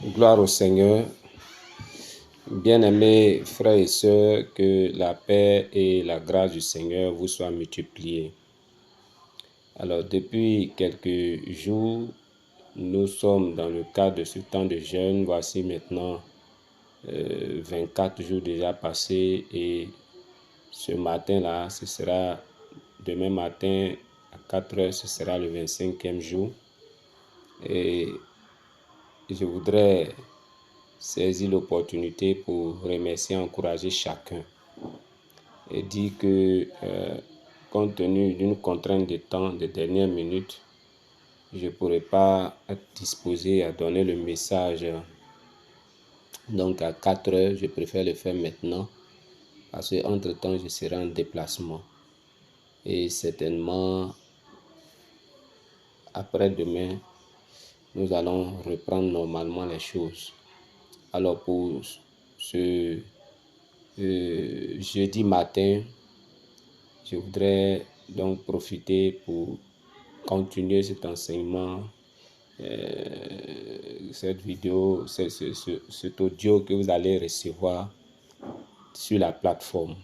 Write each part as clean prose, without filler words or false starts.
Gloire au Seigneur. Bien-aimés frères et sœurs, que la paix et la grâce du Seigneur vous soient multipliées. Alors, depuis quelques jours, nous sommes dans le cadre de ce temps de jeûne. Voici maintenant 24 jours déjà passés et ce matin-là, ce sera demain matin à 4 heures, ce sera le 25e jour. Et je voudrais saisir l'opportunité pour remercier et encourager chacun et dire que compte tenu d'une contrainte de temps de dernière minute, je ne pourrais pas être disposé à donner le message donc à 4 heures. Je préfère le faire maintenant parce qu'entre temps je serai en déplacement et certainement après-demain nous allons reprendre normalement les choses. Alors pour ce jeudi matin, je voudrais donc profiter pour continuer cet enseignement, cette vidéo, cet audio que vous allez recevoir sur la plateforme.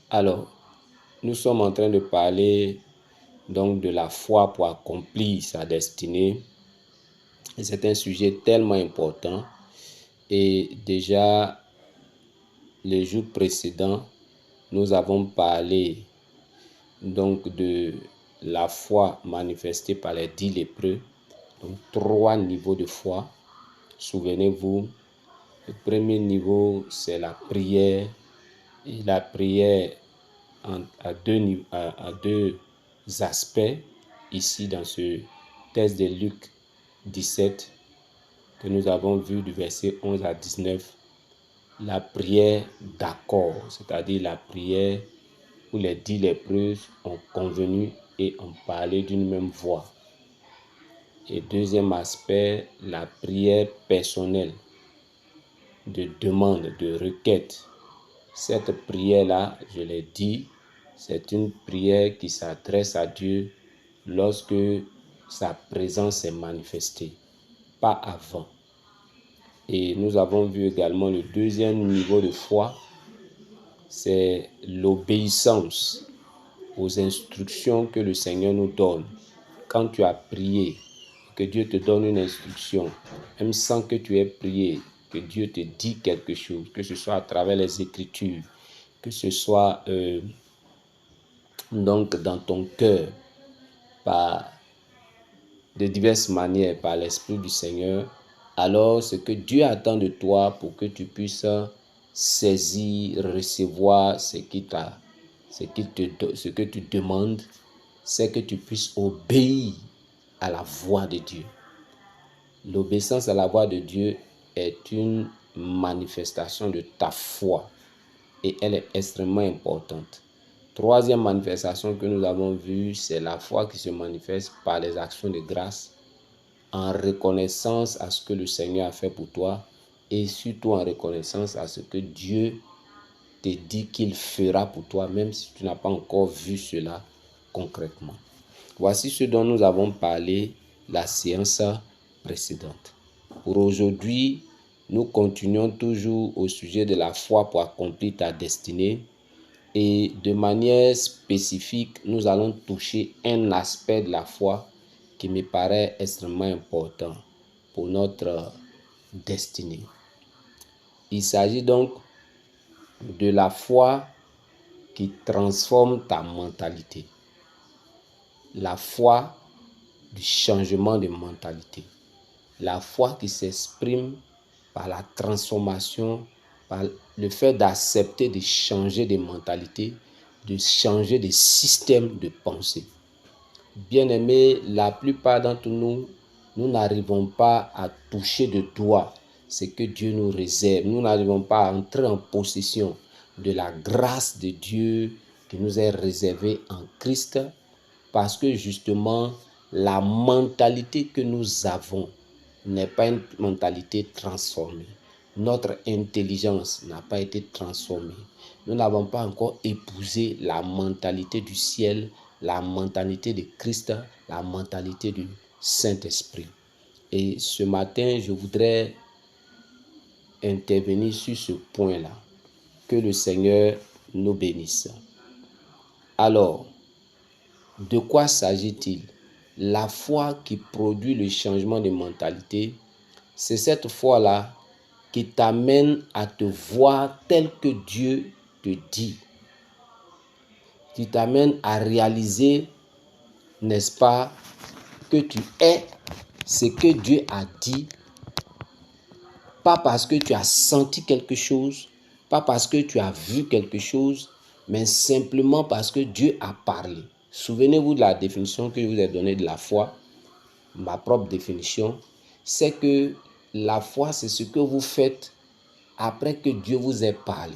Alors, nous sommes en train de parler donc de la foi pour accomplir sa destinée. Et c'est un sujet tellement important. Et déjà, les jours précédents, nous avons parlé donc de la foi manifestée par les 10 lépreux. Donc 3 niveaux de foi. Souvenez-vous, le premier niveau, c'est la prière. Et la prière à deux aspects. Ici, dans ce texte de Luc 17, que nous avons vu du verset 11 à 19, la prière d'accord, c'est-à-dire la prière où les 10 lépreux ont convenu et ont parlé d'une même voix. Et deuxième aspect, la prière personnelle de demande, de requête. Cette prière-là, je l'ai dit, c'est une prière qui s'adresse à Dieu lorsque sa présence est manifestée, pas avant. Et nous avons vu également le deuxième niveau de foi, c'est l'obéissance aux instructions que le Seigneur nous donne. Quand tu as prié, que Dieu te donne une instruction, même sans que tu aies prié, que Dieu te dit quelque chose, que ce soit à travers les Écritures, que ce soit donc dans ton cœur, de diverses manières, par l'Esprit du Seigneur, alors ce que Dieu attend de toi pour que tu puisses saisir, recevoir ce que tu demandes, c'est que tu puisses obéir à la voix de Dieu. L'obéissance à la voix de Dieu est une manifestation de ta foi et elle est extrêmement importante. Troisième manifestation que nous avons vue, c'est la foi qui se manifeste par les actions de grâce en reconnaissance à ce que le Seigneur a fait pour toi et surtout en reconnaissance à ce que Dieu te dit qu'il fera pour toi, même si tu n'as pas encore vu cela concrètement. Voici ce dont nous avons parlé la séance précédente. Pour aujourd'hui, nous continuons toujours au sujet de la foi pour accomplir ta destinée et de manière spécifique, nous allons toucher un aspect de la foi qui me paraît extrêmement important pour notre destinée. Il s'agit donc de la foi qui transforme ta mentalité. La foi du changement de mentalité. La foi qui s'exprime par la transformation, par le fait d'accepter de changer de mentalité, de changer de système de pensée. Bien-aimés, la plupart d'entre nous, nous n'arrivons pas à toucher de doigt ce que Dieu nous réserve. Nous n'arrivons pas à entrer en possession de la grâce de Dieu qui nous est réservée en Christ parce que justement, la mentalité que nous avons n'est pas une mentalité transformée. Notre intelligence n'a pas été transformée. Nous n'avons pas encore épousé la mentalité du ciel, la mentalité de Christ, la mentalité du Saint-Esprit. Et ce matin, je voudrais intervenir sur ce point-là. Que le Seigneur nous bénisse. Alors, de quoi s'agit-il? La foi qui produit le changement de mentalité, c'est cette foi-là qui t'amène à te voir tel que Dieu te dit, qui t'amène à réaliser, n'est-ce pas, que tu es ce que Dieu a dit, pas parce que tu as senti quelque chose, pas parce que tu as vu quelque chose, mais simplement parce que Dieu a parlé. Souvenez-vous de la définition que je vous ai donnée de la foi. Ma propre définition, c'est que la foi, c'est ce que vous faites après que Dieu vous ait parlé.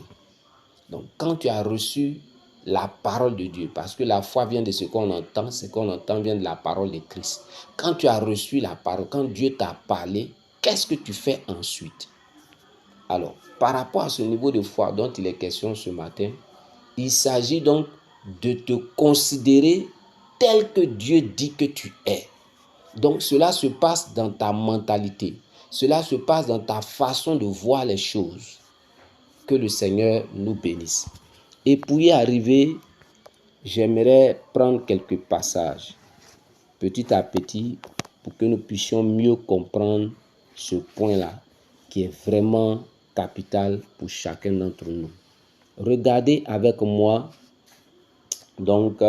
Donc, quand tu as reçu la parole de Dieu, parce que la foi vient de ce qu'on entend vient de la parole de Christ. Quand tu as reçu la parole, quand Dieu t'a parlé, qu'est-ce que tu fais ensuite? Alors, par rapport à ce niveau de foi dont il est question ce matin, il s'agit donc de te considérer tel que Dieu dit que tu es. Donc, cela se passe dans ta mentalité. Cela se passe dans ta façon de voir les choses. Que le Seigneur nous bénisse. Et pour y arriver, j'aimerais prendre quelques passages, petit à petit, pour que nous puissions mieux comprendre ce point-là, qui est vraiment capital pour chacun d'entre nous. Regardez avec moi, donc,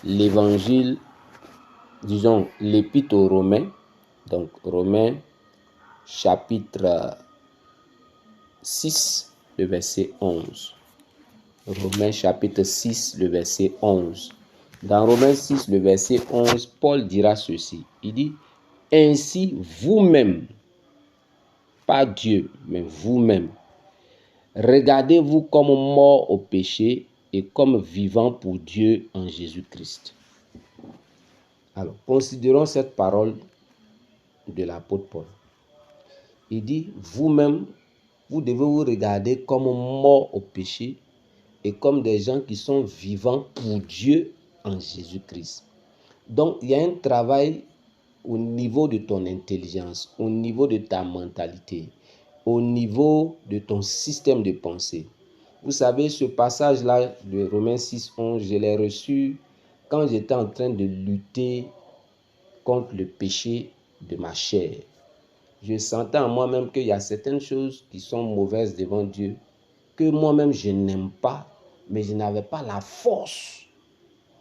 l'évangile, disons, l'épître aux Romains, donc Romains, chapitre 6, le verset 11. Romains chapitre 6, le verset 11. Dans Romains 6, le verset 11, Paul dira ceci. Il dit, « Ainsi vous-même, pas Dieu, mais vous-même, regardez-vous comme morts au péché et comme vivants pour Dieu en Jésus-Christ. » Alors, considérons cette parole de l'apôtre Paul. Il dit, vous-même, vous devez vous regarder comme morts au péché et comme des gens qui sont vivants pour Dieu en Jésus-Christ. Donc, il y a un travail au niveau de ton intelligence, au niveau de ta mentalité, au niveau de ton système de pensée. Vous savez, ce passage-là de Romains 6, 11, je l'ai reçu quand j'étais en train de lutter contre le péché de ma chair. Je sentais en moi-même qu'il y a certaines choses qui sont mauvaises devant Dieu, que moi-même je n'aime pas, mais je n'avais pas la force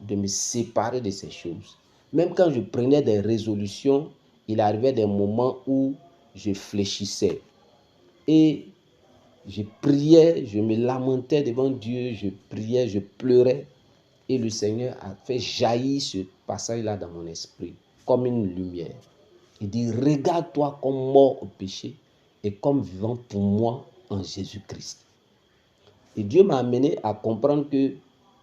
de me séparer de ces choses. Même quand je prenais des résolutions, il arrivait des moments où je fléchissais. Et je priais, je me lamentais devant Dieu, je priais, je pleurais. Et le Seigneur a fait jaillir ce passage-là dans mon esprit, comme une lumière. Il dit, regarde-toi comme mort au péché et comme vivant pour moi en Jésus-Christ. Et Dieu m'a amené à comprendre que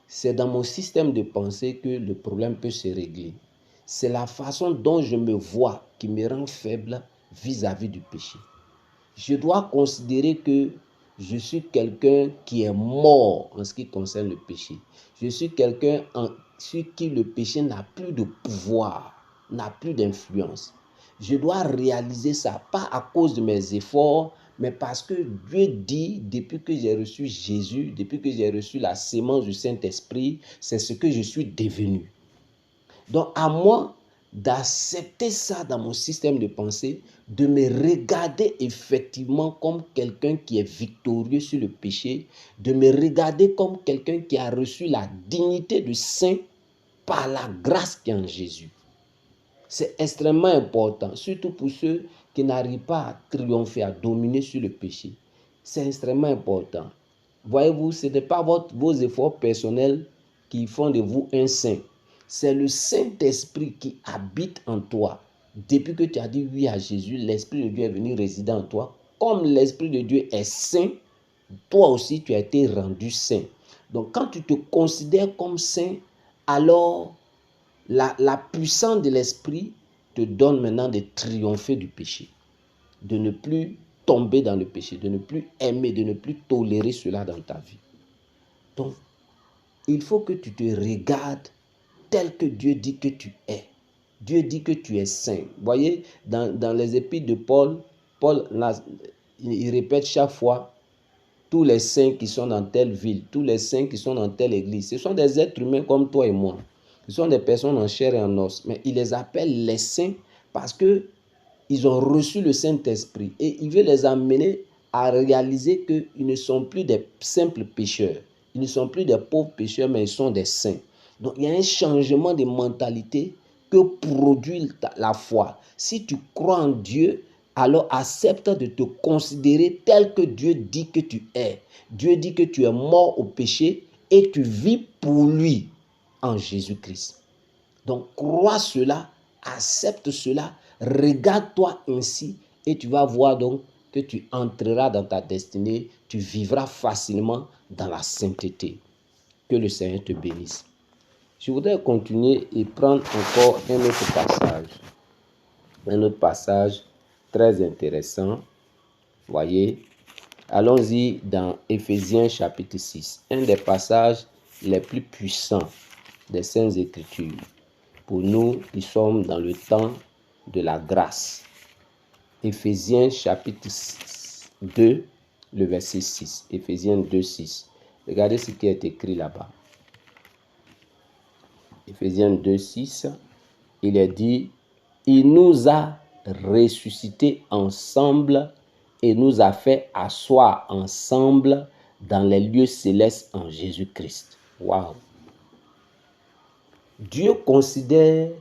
c'est dans mon système de pensée que le problème peut se régler. C'est la façon dont je me vois qui me rend faible vis-à-vis du péché. Je dois considérer que je suis quelqu'un qui est mort en ce qui concerne le péché. Je suis quelqu'un sur qui le péché n'a plus de pouvoir, n'a plus d'influence. Je dois réaliser ça, pas à cause de mes efforts, mais parce que Dieu dit, depuis que j'ai reçu Jésus, depuis que j'ai reçu la sémence du Saint-Esprit, c'est ce que je suis devenu. Donc à moi d'accepter ça dans mon système de pensée, de me regarder effectivement comme quelqu'un qui est victorieux sur le péché, de me regarder comme quelqu'un qui a reçu la dignité de saint par la grâce qui est en Jésus. C'est extrêmement important, surtout pour ceux qui n'arrivent pas à triompher, à dominer sur le péché. C'est extrêmement important. Voyez-vous, ce n'est pas vos efforts personnels qui font de vous un saint. C'est le Saint-Esprit qui habite en toi. Depuis que tu as dit oui à Jésus, l'Esprit de Dieu est venu résider en toi. Comme l'Esprit de Dieu est saint, toi aussi tu as été rendu saint. Donc quand tu te considères comme saint, alors la puissance de l'Esprit te donne maintenant de triompher du péché, de ne plus tomber dans le péché, de ne plus aimer, de ne plus tolérer cela dans ta vie. Donc, il faut que tu te regardes tel que Dieu dit que tu es. Dieu dit que tu es saint. Vous voyez, dans les épîtres de Paul, il répète chaque fois, tous les saints qui sont dans telle ville, tous les saints qui sont dans telle église, ce sont des êtres humains comme toi et moi. Ce sont des personnes en chair et en os. Mais il les appelle les saints parce qu'ils ont reçu le Saint-Esprit. Et il veut les amener à réaliser qu'ils ne sont plus des simples pécheurs. Ils ne sont plus des pauvres pécheurs, mais ils sont des saints. Donc il y a un changement de mentalité que produit la foi. Si tu crois en Dieu, alors accepte de te considérer tel que Dieu dit que tu es. Dieu dit que tu es mort au péché et tu vis pour lui en Jésus-Christ. Donc crois cela, accepte cela, regarde-toi ainsi et tu vas voir donc que tu entreras dans ta destinée, tu vivras facilement dans la sainteté. Que le Seigneur te bénisse. Je voudrais continuer et prendre encore un autre passage. Un autre passage très intéressant. Voyez, allons-y dans Éphésiens chapitre 6. Un des passages les plus puissants des Saintes Écritures. Pour nous qui sommes dans le temps de la grâce. Éphésiens chapitre 2, le verset 6. Éphésiens 2, 6. Regardez ce qui est écrit là-bas. Éphésiens 2, 6. Il est dit, il nous a ressuscités ensemble et nous a fait asseoir ensemble dans les lieux célestes en Jésus-Christ. Waouh! Dieu considère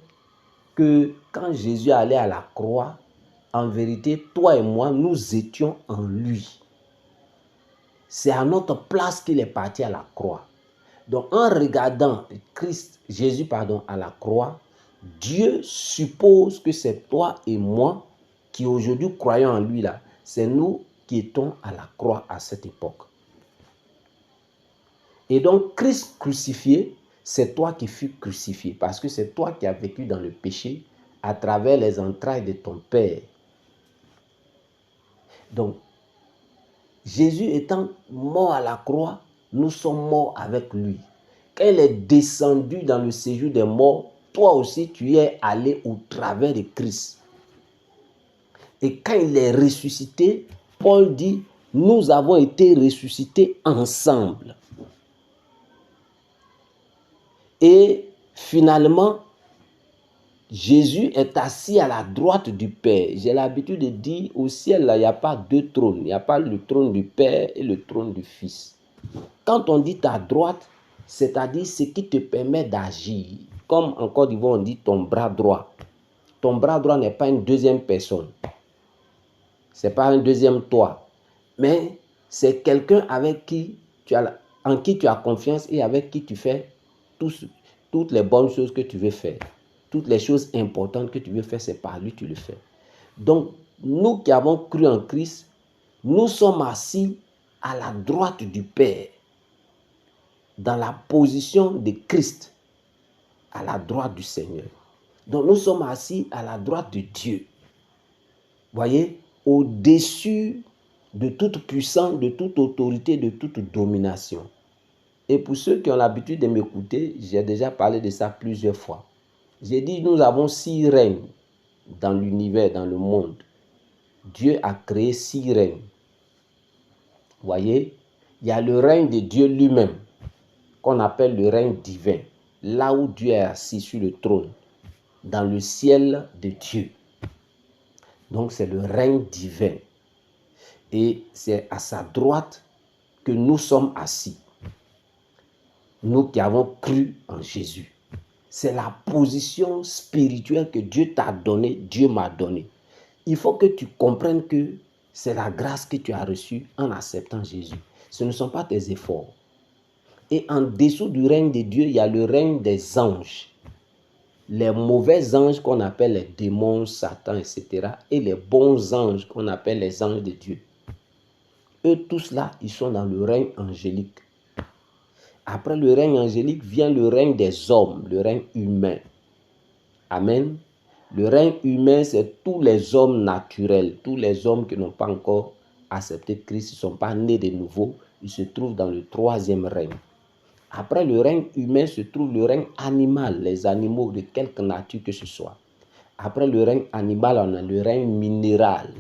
que quand Jésus allait à la croix, en vérité, toi et moi, nous étions en lui. C'est à notre place qu'il est parti à la croix. Donc, en regardant Jésus à la croix, Dieu suppose que c'est toi et moi qui aujourd'hui croyons en lui là. C'est nous qui étions à la croix à cette époque. Et donc, Christ crucifié, c'est toi qui fus crucifié parce que c'est toi qui as vécu dans le péché à travers les entrailles de ton Père. Donc, Jésus étant mort à la croix, nous sommes morts avec lui. Quand il est descendu dans le séjour des morts, toi aussi tu es allé au travers de Christ. Et quand il est ressuscité, Paul dit, nous avons été ressuscités ensemble. Et finalement, Jésus est assis à la droite du Père. J'ai l'habitude de dire, au ciel, là, il n'y a pas deux trônes. Il n'y a pas le trône du Père et le trône du Fils. Quand on dit ta droite, c'est-à-dire ce qui te permet d'agir. Comme en Côte d'Ivoire, on dit ton bras droit. Ton bras droit n'est pas une deuxième personne. Ce n'est pas un deuxième toi. Mais c'est quelqu'un avec qui en qui tu as confiance et avec qui tu fais toutes les bonnes choses que tu veux faire. Toutes les choses importantes que tu veux faire, c'est par lui que tu le fais. Donc, nous qui avons cru en Christ, nous sommes assis à la droite du Père, dans la position de Christ, à la droite du Seigneur. Donc, nous sommes assis à la droite de Dieu. Voyez, au-dessus de toute puissance, de toute autorité, de toute domination. Et pour ceux qui ont l'habitude de m'écouter, j'ai déjà parlé de ça plusieurs fois. J'ai dit, nous avons 6 règnes dans l'univers, dans le monde. Dieu a créé 6 règnes. Vous voyez, il y a le règne de Dieu lui-même, qu'on appelle le règne divin. Là où Dieu est assis sur le trône, dans le ciel de Dieu. Donc c'est le règne divin. Et c'est à sa droite que nous sommes assis. Nous qui avons cru en Jésus. C'est la position spirituelle que Dieu t'a donnée, Dieu m'a donnée. Il faut que tu comprennes que c'est la grâce que tu as reçue en acceptant Jésus. Ce ne sont pas tes efforts. Et en dessous du règne de Dieu, il y a le règne des anges. Les mauvais anges qu'on appelle les démons, Satan, etc. Et les bons anges qu'on appelle les anges de Dieu. Eux tous là, ils sont dans le règne angélique. Après le règne angélique vient le règne des hommes, le règne humain. Amen. Le règne humain, c'est tous les hommes naturels, tous les hommes qui n'ont pas encore accepté Christ, ils ne sont pas nés de nouveau, ils se trouvent dans le 3e règne. Après le règne humain se trouve le règne animal, les animaux de quelque nature que ce soit. Après le règne animal, on a le règne minéral.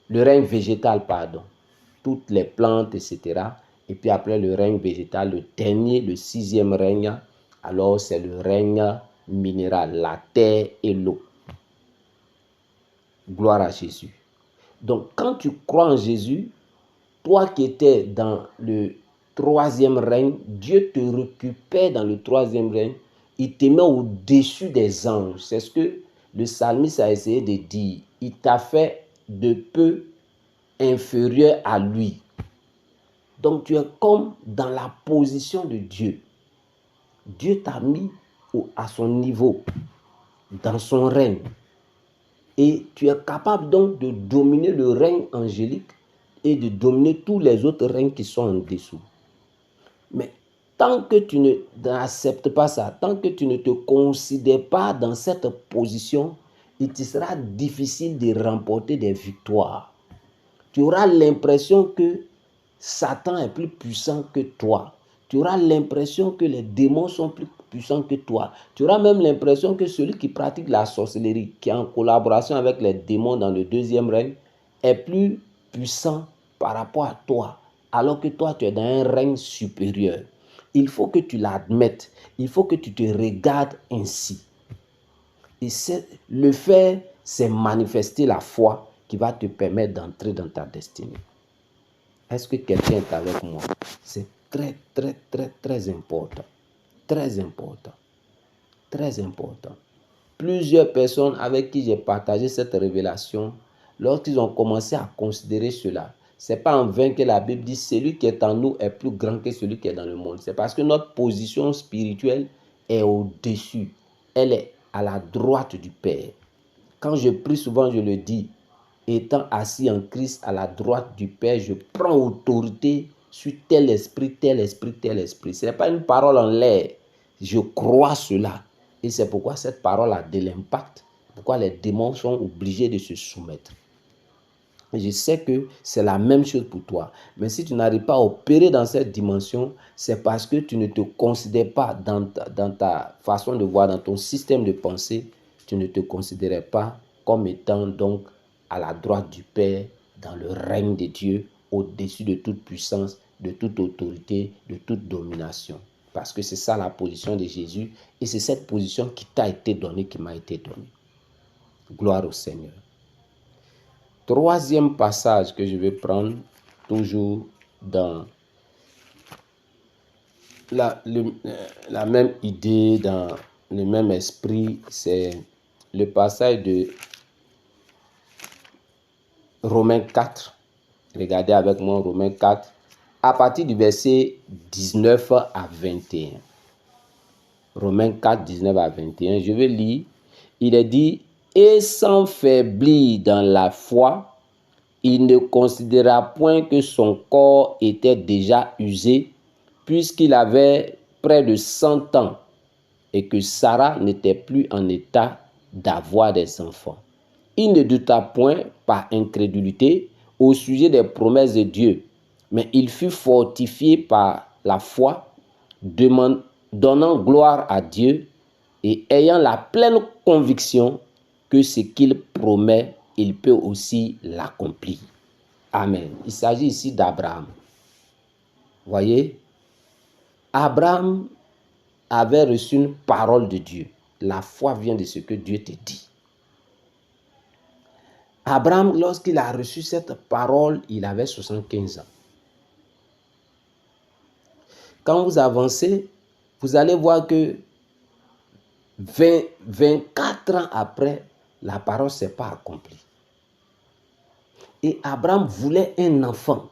Le règne végétal, pardon. Toutes les plantes, etc. Et puis après le règne végétal, le dernier, le 6e règne, alors c'est le règne minéral, la terre et l'eau. Gloire à Jésus. Donc quand tu crois en Jésus, toi qui étais dans le 3e règne, Dieu te récupère dans le 3e règne. Il te met au-dessus des anges. C'est ce que le psalmiste a essayé de dire. Il t'a fait de peu inférieur à lui. Donc tu es comme dans la position de Dieu. Dieu t'a mis à son niveau, dans son règne. Et tu es capable donc de dominer le règne angélique et de dominer tous les autres règnes qui sont en dessous. Mais tant que tu n'acceptes pas ça, tant que tu ne te considères pas dans cette position, il te sera difficile de remporter des victoires. Tu auras l'impression que Satan est plus puissant que toi. Tu auras l'impression que les démons sont plus puissants que toi. Tu auras même l'impression que celui qui pratique la sorcellerie, qui est en collaboration avec les démons dans le 2e règne, est plus puissant par rapport à toi, alors que toi, tu es dans un règne supérieur. Il faut que tu l'admettes. Il faut que tu te regardes ainsi. Et le faire, c'est manifester la foi qui va te permettre d'entrer dans ta destinée. Est-ce que quelqu'un est avec moi? C'est très, très, très, très important. Très important. Très important. Plusieurs personnes avec qui j'ai partagé cette révélation, lorsqu'ils ont commencé à considérer cela, ce n'est pas en vain que la Bible dit « Celui qui est en nous est plus grand que celui qui est dans le monde ». C'est parce que notre position spirituelle est au-dessus. Elle est à la droite du Père. Quand je prie souvent, je le dis, étant assis en Christ à la droite du Père, je prends autorité sur tel esprit, tel esprit, tel esprit. Ce n'est pas une parole en l'air. Je crois cela. Et c'est pourquoi cette parole a de l'impact. Pourquoi les démons sont obligés de se soumettre. Et je sais que c'est la même chose pour toi. Mais si tu n'arrives pas à opérer dans cette dimension, c'est parce que tu ne te considères pas dans ta façon de voir, dans ton système de pensée, tu ne te considérais pas comme étant donc à la droite du Père, dans le règne de Dieu, au-dessus de toute puissance, de toute autorité, de toute domination. Parce que c'est ça la position de Jésus et c'est cette position qui t'a été donnée, qui m'a été donnée. Gloire au Seigneur. 3e passage que je vais prendre, toujours dans la même idée, dans le même esprit, c'est le passage de Romains 4. Regardez avec moi Romains 4, à partir du verset 19 à 21. Romains 4, 19 à 21, je vais lire. Il est dit, et sans faiblir dans la foi, il ne considéra point que son corps était déjà usé, puisqu'il avait près de 100 ans, et que Sarah n'était plus en état d'avoir des enfants. Il ne douta point par incrédulité au sujet des promesses de Dieu, mais il fut fortifié par la foi, donnant gloire à Dieu et ayant la pleine conviction que ce qu'il promet, il peut aussi l'accomplir. Amen. Il s'agit ici d'Abraham. Voyez, Abraham avait reçu une parole de Dieu. La foi vient de ce que Dieu te dit. Abraham, lorsqu'il a reçu cette parole, il avait 75 ans. Quand vous avancez, vous allez voir que 24 ans après, la parole ne s'est pas accomplie. Et Abraham voulait un enfant.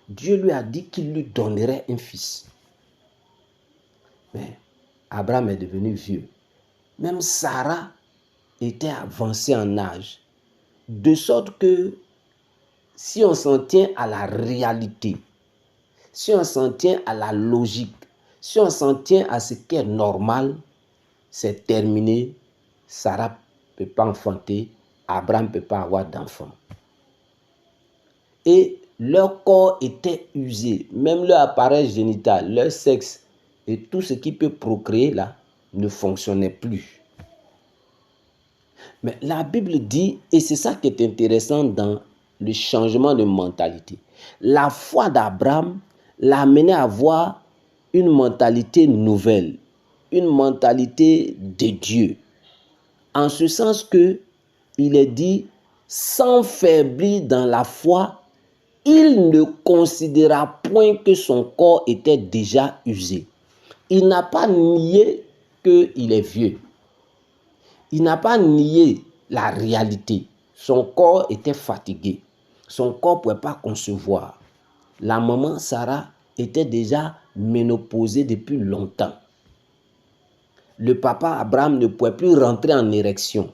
Dieu lui a dit qu'il lui donnerait un fils. Mais Abraham est devenu vieux. Même Sarah était avancée en âge. De sorte que si on s'en tient à la réalité, si on s'en tient à la logique, si on s'en tient à ce qui est normal, c'est terminé. Sarah ne peut pas enfanter, Abraham ne peut pas avoir d'enfant. Et leur corps était usé, même leur appareil génital, leur sexe et tout ce qui peut procréer là ne fonctionnait plus. Mais la Bible dit, et c'est ça qui est intéressant dans le changement de mentalité. La foi d'Abraham l'a amené à avoir une mentalité nouvelle, une mentalité de Dieu. En ce sens que il est dit, sans faiblir dans la foi, il ne considéra point que son corps était déjà usé. Il n'a pas nié qu'il est vieux. Il n'a pas nié la réalité. Son corps était fatigué. Son corps ne pouvait pas concevoir. La maman Sarah était déjà ménopausée depuis longtemps. Le papa Abraham ne pouvait plus rentrer en érection.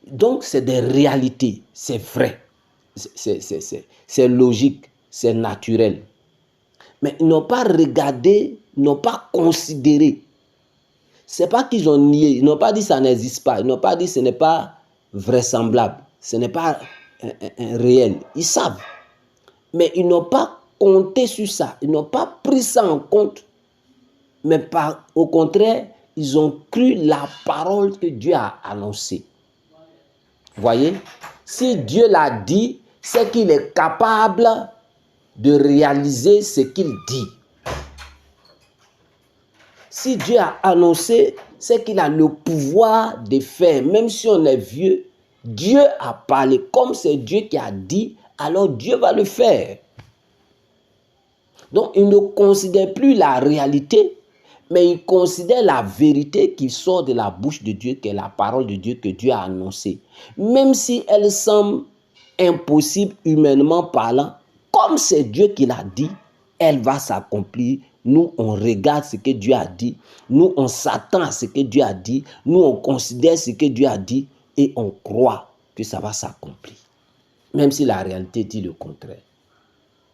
Donc, c'est des réalités, c'est vrai, c'est logique, c'est naturel. Mais ils n'ont pas regardé, ils n'ont pas considéré. Ce n'est pas qu'ils ont nié, ils n'ont pas dit ça n'existe pas, ils n'ont pas dit ce n'est pas vraisemblable, ce n'est pas réel. Ils savent, mais ils n'ont pas compté sur ça, ils n'ont pas pris ça en compte, mais au contraire, ils ont cru la parole que Dieu a annoncée. Voyez, si Dieu l'a dit, c'est qu'il est capable de réaliser ce qu'il dit. Si Dieu a annoncé, c'est qu'il a le pouvoir de faire. Même si on est vieux, Dieu a parlé. Comme c'est Dieu qui a dit, alors Dieu va le faire. Donc, il ne considère plus la réalité, mais il considère la vérité qui sort de la bouche de Dieu, qui est la parole de Dieu que Dieu a annoncée. Même si elle semble impossible humainement parlant, comme c'est Dieu qui l'a dit, elle va s'accomplir. Nous, on regarde ce que Dieu a dit. Nous, on s'attend à ce que Dieu a dit. Nous, on considère ce que Dieu a dit et on croit que ça va s'accomplir. Même si la réalité dit le contraire.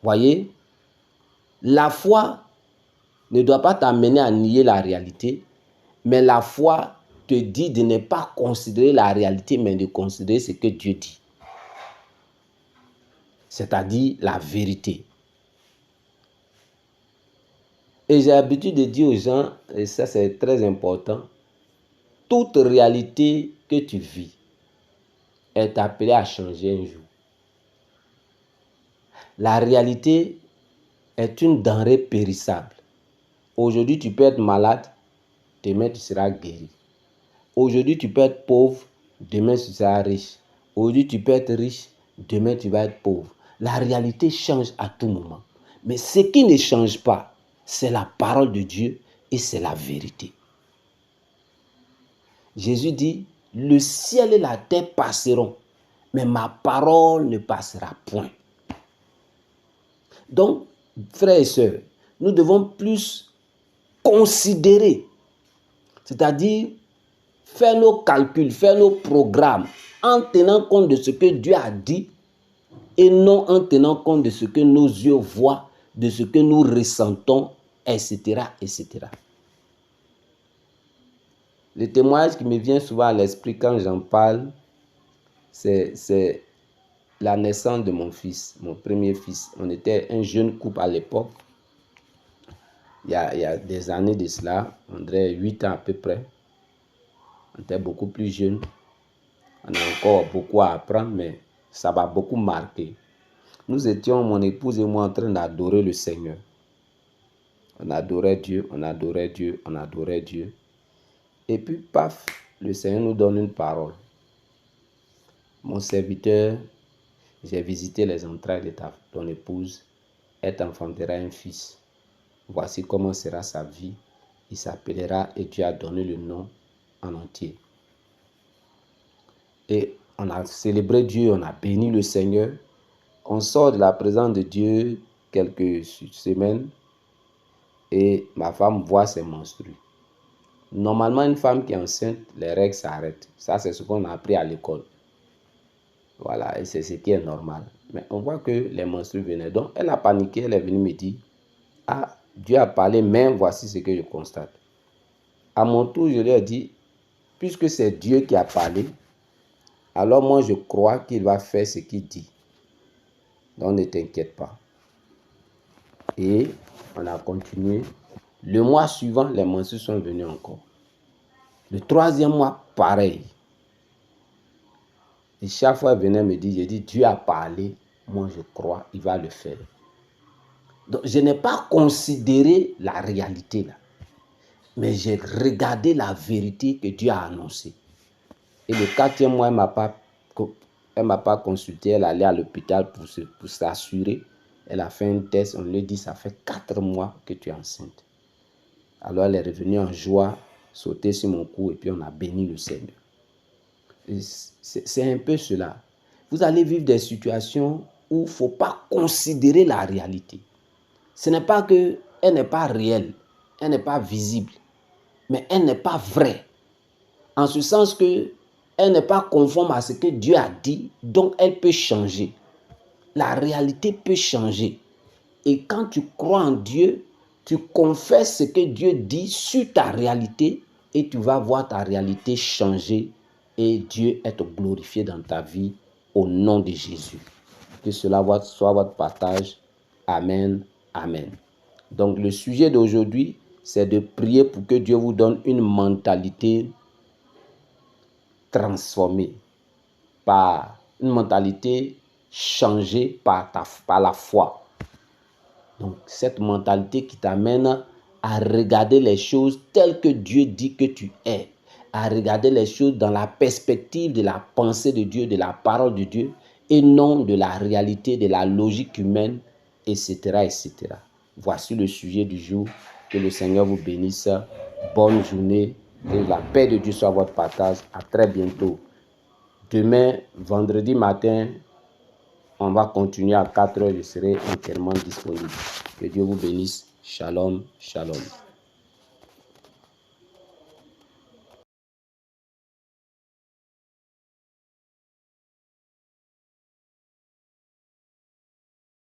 Voyez, la foi ne doit pas t'amener à nier la réalité, mais la foi te dit de ne pas considérer la réalité, mais de considérer ce que Dieu dit. C'est-à-dire la vérité. Et j'ai l'habitude de dire aux gens, et ça c'est très important, toute réalité que tu vis est appelée à changer un jour. La réalité est une denrée périssable. Aujourd'hui, tu peux être malade, demain tu seras guéri. Aujourd'hui, tu peux être pauvre, demain tu seras riche. Aujourd'hui, tu peux être riche, demain tu vas être pauvre. La réalité change à tout moment. Mais ce qui ne change pas, c'est la parole de Dieu et c'est la vérité. Jésus dit, le ciel et la terre passeront, mais ma parole ne passera point. Donc, frères et sœurs, nous devons plus considérer, c'est-à-dire faire nos calculs, faire nos programmes en tenant compte de ce que Dieu a dit et non en tenant compte de ce que nos yeux voient, de ce que nous ressentons, etc., etc. Le témoignage qui me vient souvent à l'esprit quand j'en parle, c'est la naissance de mon fils, mon premier fils. On était un jeune couple à l'époque. Il y a des années de cela, on dirait 8 ans à peu près. On était beaucoup plus jeunes. On a encore beaucoup à apprendre, mais ça m'a beaucoup marqué. Nous étions, mon épouse et moi, en train d'adorer le Seigneur. On adorait Dieu, on adorait Dieu, on adorait Dieu. Et puis, paf, le Seigneur nous donne une parole. Mon serviteur, j'ai visité les entrailles de ton épouse. Elle t'enfantera un fils. Voici comment sera sa vie. Il s'appellera, et Dieu a donné le nom en entier. Et on a célébré Dieu, on a béni le Seigneur. On sort de la présence de Dieu quelques semaines et ma femme voit ses menstrues. Normalement, une femme qui est enceinte, les règles s'arrêtent. Ça, c'est ce qu'on a appris à l'école. Voilà, et c'est ce qui est normal. Mais on voit que les menstrues venaient. Donc, elle a paniqué, elle est venue me dire, ah, Dieu a parlé, mais voici ce que je constate. À mon tour, je lui ai dit, puisque c'est Dieu qui a parlé, alors moi, je crois qu'il va faire ce qu'il dit. Donc, ne t'inquiète pas. Et on a continué. Le mois suivant, les menstrues sont venues encore. Le troisième mois, pareil. Et chaque fois, elle venait me dire, j'ai dit, Dieu a parlé, moi je crois, il va le faire. Donc, je n'ai pas considéré la réalité là, mais j'ai regardé la vérité que Dieu a annoncée. Et le 4e mois, elle m'a pas consulté, elle allait à l'hôpital pour s'assurer. Elle a fait un test, on lui dit, ça fait 4 mois que tu es enceinte. Alors elle est revenue en joie, sauter sur mon cou et puis on a béni le Seigneur. C'est un peu cela. Vous allez vivre des situations où il ne faut pas considérer la réalité. Ce n'est pas qu'elle n'est pas réelle, elle n'est pas visible, mais elle n'est pas vraie. En ce sens que elle n'est pas conforme à ce que Dieu a dit, donc elle peut changer. La réalité peut changer. Et quand tu crois en Dieu, tu confesses ce que Dieu dit sur ta réalité et tu vas voir ta réalité changer et Dieu être glorifié dans ta vie au nom de Jésus. Que cela soit votre partage. Amen. Amen. Donc le sujet d'aujourd'hui, c'est de prier pour que Dieu vous donne une mentalité transformée, par une mentalité changée par la foi. Donc cette mentalité qui t'amène à regarder les choses telles que Dieu dit que tu es, à regarder les choses dans la perspective de la pensée de Dieu, de la parole de Dieu, et non de la réalité, de la logique humaine, etc., etc. Voici le sujet du jour. Que le Seigneur vous bénisse. Bonne journée. Que la paix de Dieu soit votre partage. À très bientôt. Demain, vendredi matin, on va continuer à 4 heures. Je serai entièrement disponible. Que Dieu vous bénisse. Shalom, shalom.